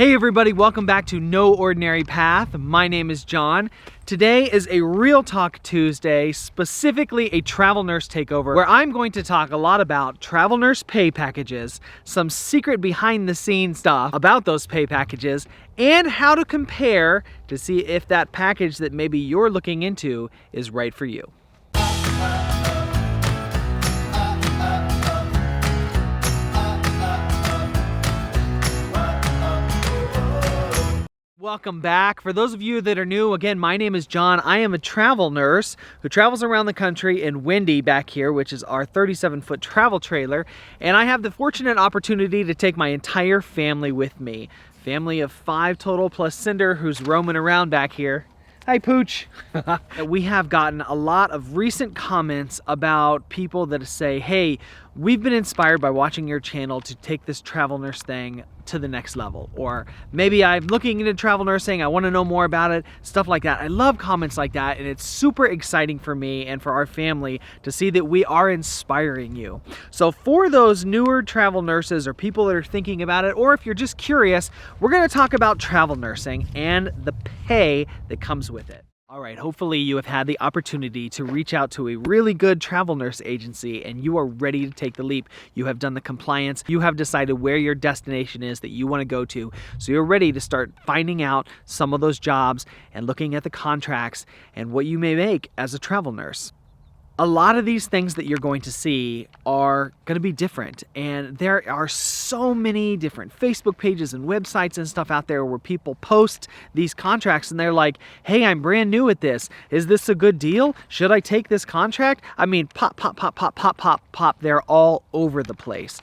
Hey everybody, welcome back to No Ordinary Path. My name is John. Today is a Real Talk Tuesday, specifically a travel nurse takeover, where I'm going to talk a lot about travel nurse pay packages, some secret behind the scenes stuff about those pay packages, and how to compare to see if that package that maybe you're looking into is right for you. Welcome back. For those of you that are new, again, my name is John. I am a travel nurse who travels around the country in Windy back here, which is our 37-foot travel trailer. And I have the fortunate opportunity to take my entire family with me. Family of 5 total plus Cinder, who's roaming around back here. Hi, Pooch. We have gotten a lot of recent comments about people that say, hey, we've been inspired by watching your channel to take this travel nurse thing to the next level. Or maybe I'm looking into travel nursing, I want to know more about it, stuff like that. I love comments like that, and it's super exciting for me and for our family to see that we are inspiring you. So for those newer travel nurses or people that are thinking about it, or if you're just curious, we're going to talk about travel nursing and the pay that comes with it. All right, hopefully you have had the opportunity to reach out to a really good travel nurse agency and you are ready to take the leap. You have done the compliance. You have decided where your destination is that you want to go to. So you're ready to start finding out some of those jobs and looking at the contracts and what you may make as a travel nurse. A lot of these things that you're going to see are going to be different, and there are so many different Facebook pages and websites and stuff out there where people post these contracts and they're like, hey, I'm brand new at this. Is this a good deal? Should I take this contract? I mean, pop. They're all over the place.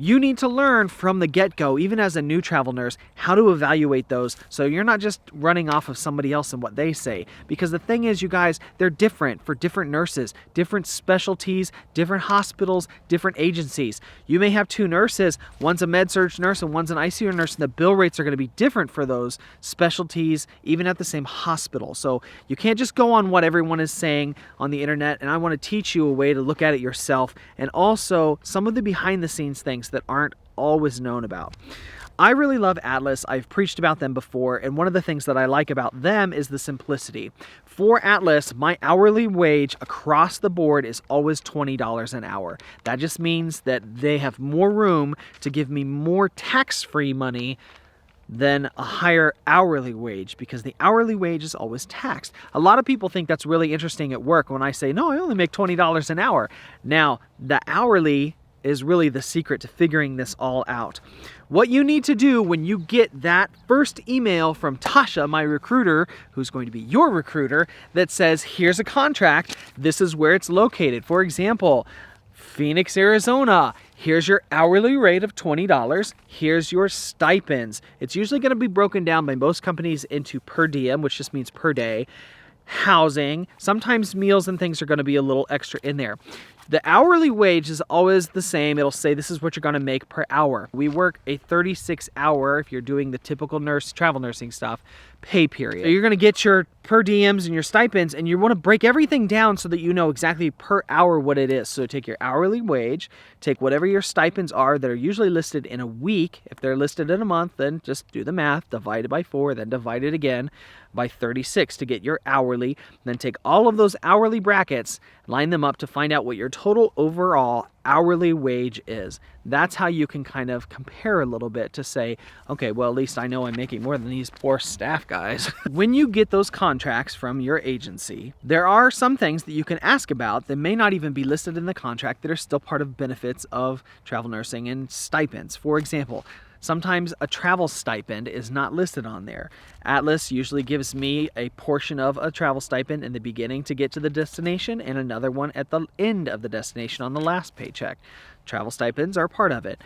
You need to learn from the get-go, even as a new travel nurse, how to evaluate those so you're not just running off of somebody else and what they say. Because the thing is, you guys, they're different for different nurses, different specialties, different hospitals, different agencies. You may have 2 nurses, one's a med-surg nurse and one's an ICU nurse, and the bill rates are going to be different for those specialties, even at the same hospital. So you can't just go on what everyone is saying on the internet, and I want to teach you a way to look at it yourself, and also some of the behind-the-scenes things that aren't always known about. I really love Atlas. I've preached about them before, and one of the things that I like about them is the simplicity. For Atlas, my hourly wage across the board is always $20 an hour. That just means that they have more room to give me more tax-free money than a higher hourly wage, because the hourly wage is always taxed. A lot of people think that's really interesting at work when I say, no, I only make $20 an hour. Now, the hourly is really the secret to figuring this all out. What you need to do when you get that first email from Tasha, my recruiter, who's going to be your recruiter, that says, here's a contract, this is where it's located. For example, Phoenix, Arizona, here's your hourly rate of $20, here's your stipends. It's usually going to be broken down by most companies into per diem, which just means per day, housing, sometimes meals and things are going to be a little extra in there. The hourly wage is always the same. It'll say this is what you're going to make per hour. We work a 36-hour, if you're doing the typical travel nursing stuff, pay period. So you're going to get your per diems and your stipends, and you want to break everything down so that you know exactly per hour what it is. So take your hourly wage, take whatever your stipends are that are usually listed in a week. If they're listed in a month, then just do the math, divide it by 4, then divide it again by 36 to get your hourly. Then take all of those hourly brackets, line them up to find out what your total overall hourly wage is. That's how you can kind of compare a little bit to say, okay, well, at least I know I'm making more than these poor staff guys. When you get those contracts from your agency, there are some things that you can ask about that may not even be listed in the contract that are still part of benefits of travel nursing and stipends. For example, sometimes a travel stipend is not listed on there. Atlas usually gives me a portion of a travel stipend in the beginning to get to the destination and another one at the end of the destination on the last paycheck. Travel stipends are part of it.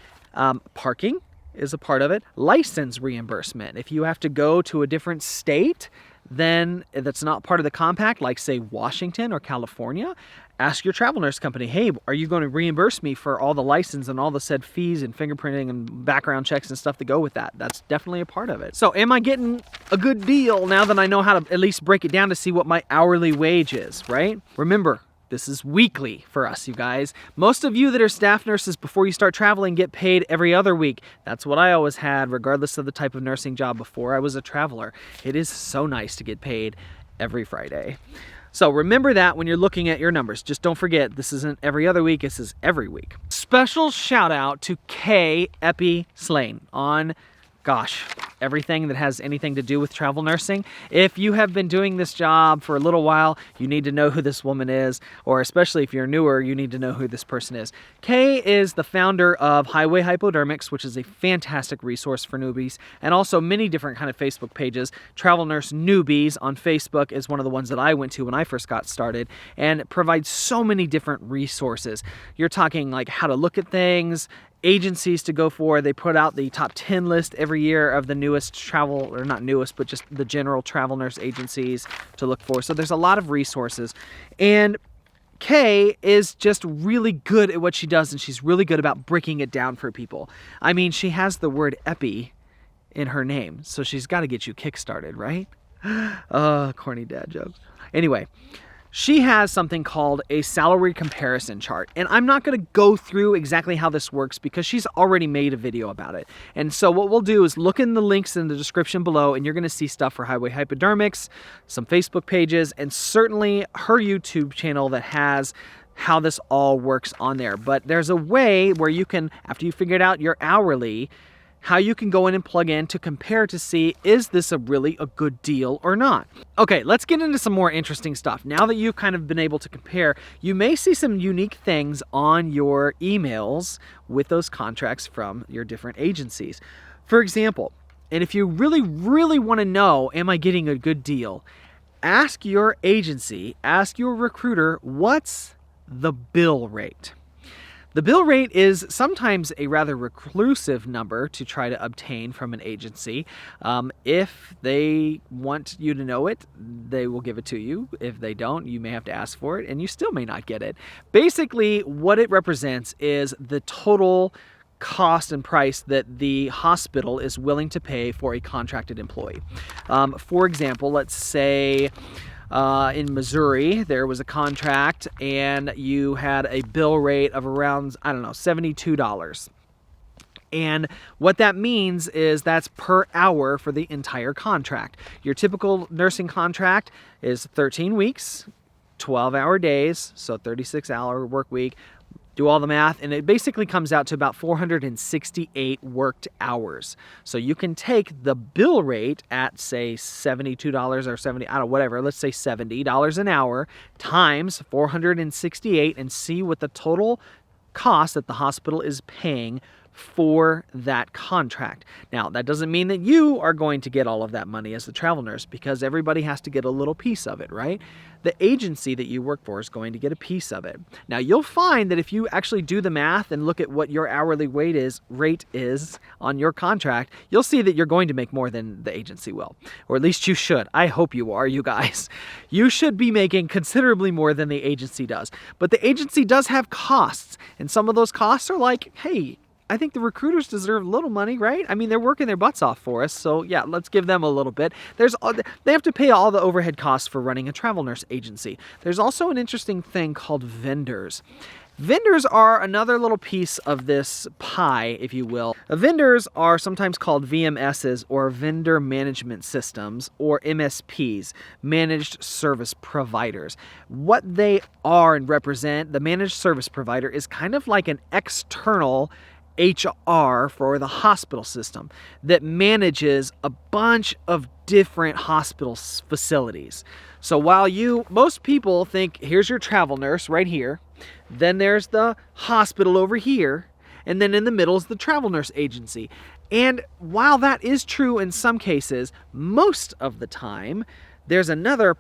Parking is a part of it. License reimbursement. If you have to go to a different state, then that's not part of the compact, like say Washington or California, ask your travel nurse company, hey, are you going to reimburse me for all the license and all the said fees and fingerprinting and background checks and stuff that go with that? That's definitely a part of it. So am I getting a good deal now that I know how to at least break it down to see what my hourly wage is, right? Remember, This is weekly for us, you guys. Most of you that are staff nurses before you start traveling get paid every other week. That's what I always had, regardless of the type of nursing job before I was a traveler. It is so nice to get paid every Friday. So remember that when you're looking at your numbers. Just don't forget, this isn't every other week, this is every week. Special shout out to Kay Epi Slane on, gosh, everything that has anything to do with travel nursing. If you have been doing this job for a little while, you need to know who this woman is, or especially if you're newer, you need to know who this person is. Kay is the founder of Highway Hypodermics, which is a fantastic resource for newbies, and also many different kind of Facebook pages. Travel Nurse Newbies on Facebook is one of the ones that I went to when I first got started, and it provides so many different resources. You're talking like how to look at things, agencies to go for. They put out the top 10 list every year of the newest travel, or not newest, but just the general travel nurse agencies to look for. So there's a lot of resources. And Kay is just really good at what she does, and she's really good about breaking it down for people. I mean, she has the word epi in her name, so she's got to get you kickstarted, right? Corny dad jokes. Anyway, she has something called a salary comparison chart. And I'm not going to go through exactly how this works because she's already made a video about it. And so what we'll do is look in the links in the description below, and you're going to see stuff for Highway Hypodermics, some Facebook pages, and certainly her YouTube channel that has how this all works on there. But there's a way where you can, after you figured out your hourly, how you can go in and plug in to compare to see, is this really a good deal or not? Okay, let's get into some more interesting stuff. Now that you've kind of been able to compare, you may see some unique things on your emails with those contracts from your different agencies. For example, and if you really want to know, am I getting a good deal? Ask your agency, ask your recruiter, what's the bill rate? The bill rate is sometimes a rather reclusive number to try to obtain from an agency. If they want you to know it, they will give it to you. If they don't, you may have to ask for it, and you still may not get it. Basically, what it represents is the total cost and price that the hospital is willing to pay for a contracted employee. For example, let's say in Missouri, there was a contract and you had a bill rate of around, I don't know, $72. And what that means is that's per hour for the entire contract. Your typical nursing contract is 13 weeks, 12-hour days, so 36-hour work week. Do all the math, and it basically comes out to about 468 worked hours. So you can take the bill rate at, say, $72 or 70, I don't know, whatever, let's say $70 an hour times 468 and see what the total cost that the hospital is paying for that contract. Now, that doesn't mean that you are going to get all of that money as the travel nurse, because everybody has to get a little piece of it, right? The agency that you work for is going to get a piece of it. Now, you'll find that if you actually do the math and look at what your hourly rate is on your contract, you'll see that you're going to make more than the agency will. Or at least you should. I hope you are, you guys. You should be making considerably more than the agency does. But the agency does have costs, and some of those costs are like, hey, I think the recruiters deserve a little money, right? I mean, they're working their butts off for us, so yeah, let's give them a little bit. They have to pay all the overhead costs for running a travel nurse agency. There's also an interesting thing called vendors. Vendors are another little piece of this pie, if you will. Vendors are sometimes called VMSs, or vendor management systems, or MSPs, managed service providers. What they are and represent, the managed service provider is kind of like an external HR for the hospital system that manages a bunch of different hospital facilities. So while most people think, here's your travel nurse right here, then there's the hospital over here, and then in the middle is the travel nurse agency. And while that is true in some cases, most of the time, there's another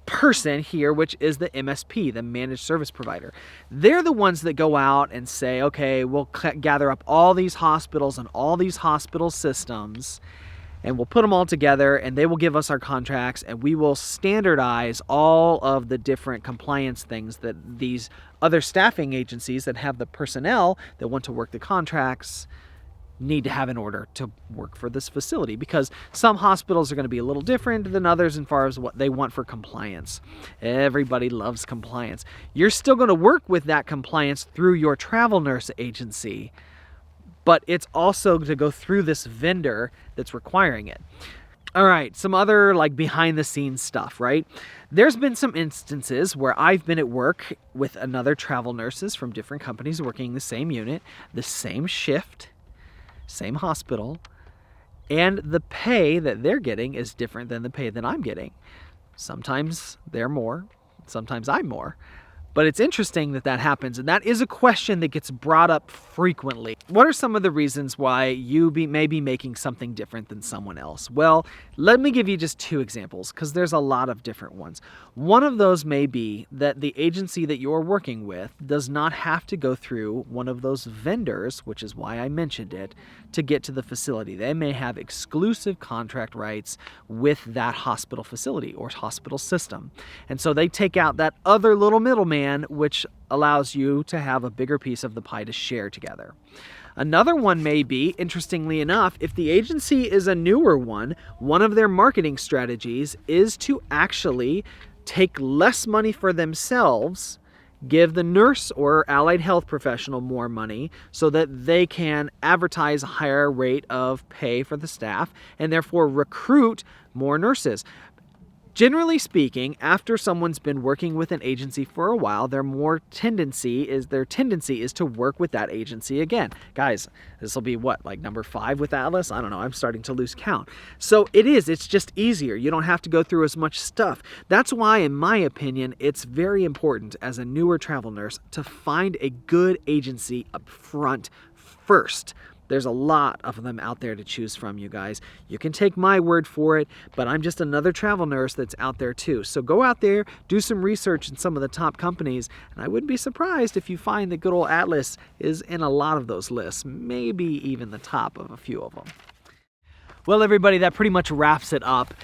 person here, which is the MSP, the managed service provider. They're the ones that go out and say, okay, we'll gather up all these hospitals and all these hospital systems, and we'll put them all together, and they will give us our contracts, and we will standardize all of the different compliance things that these other staffing agencies that have the personnel that want to work the contracts need to have in order to work for this facility, because some hospitals are going to be a little different than others as far as what they want for compliance. Everybody loves compliance. You're still going to work with that compliance through your travel nurse agency, but it's also to go through this vendor that's requiring it. All right, some other like behind the scenes stuff, right? There's been some instances where I've been at work with another travel nurses from different companies working the same unit, the same shift, same hospital, and the pay that they're getting is different than the pay that I'm getting. Sometimes they're more, sometimes I'm more. But it's interesting that that happens, and that is a question that gets brought up frequently. What are some of the reasons why you may be making something different than someone else? Well, let me give you just 2 examples, because there's a lot of different ones. One of those may be that the agency that you're working with does not have to go through one of those vendors, which is why I mentioned it, to get to the facility. They may have exclusive contract rights with that hospital facility or hospital system. And so they take out that other little middleman, which allows you to have a bigger piece of the pie to share together. Another one may be, interestingly enough, if the agency is a newer one of their marketing strategies is to actually take less money for themselves, give the nurse or allied health professional more money so that they can advertise a higher rate of pay for the staff and therefore recruit more nurses. Generally speaking, after someone's been working with an agency for a while, their tendency is to work with that agency again. Guys, this will be what, like number 5 with Atlas? I don't know, I'm starting to lose count. So it's just easier. You don't have to go through as much stuff. That's why, in my opinion, it's very important as a newer travel nurse to find a good agency up front first. There's a lot of them out there to choose from, you guys. You can take my word for it, but I'm just another travel nurse that's out there too. So go out there, do some research in some of the top companies, and I wouldn't be surprised if you find that good old Atlas is in a lot of those lists, maybe even the top of a few of them. Well, everybody, that pretty much wraps it up.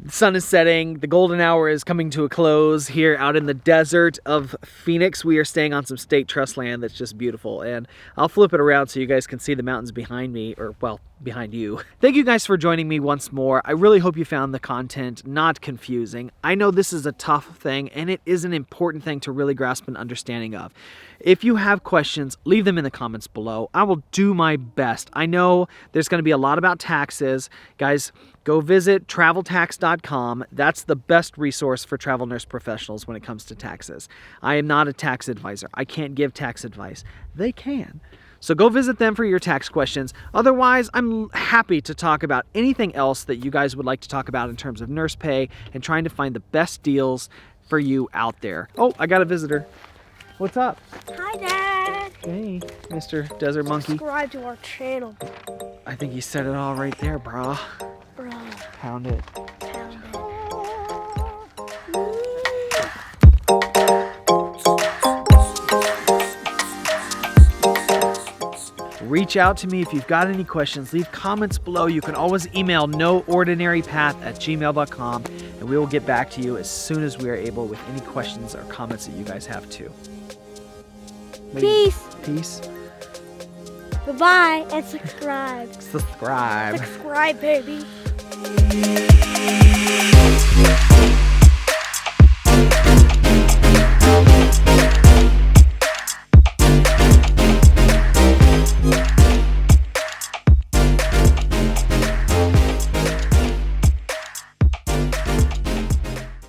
The sun is setting, the golden hour is coming to a close here out in the desert of Phoenix. We are staying on some state trust land that's just beautiful, and I'll flip it around so you guys can see the mountains behind me, or well, behind you. Thank you guys for joining me once more. I really hope you found the content not confusing. I know this is a tough thing, and it is an important thing to really grasp an understanding of. If you have questions, leave them in the comments below. I will do my best. I know there's going to be a lot about taxes. Guys, go visit traveltax.com. That's the best resource for travel nurse professionals when it comes to taxes. I am not a tax advisor. I can't give tax advice. They can. So go visit them for your tax questions. Otherwise, I'm happy to talk about anything else that you guys would like to talk about in terms of nurse pay and trying to find the best deals for you out there. Oh, I got a visitor. What's up? Hi, Dad. Hey, Mr. Desert Monkey. Subscribe to our channel. I think you said it all right there, brah. Bro, Pound it. pound it. Reach out to me if you've got any questions. Leave comments below. You can always email noordinarypath@gmail.com, and we will get back to you as soon as we are able with any questions or comments that you guys have too. Peace. Peace. Bye-bye, and subscribe. Subscribe. Subscribe, baby.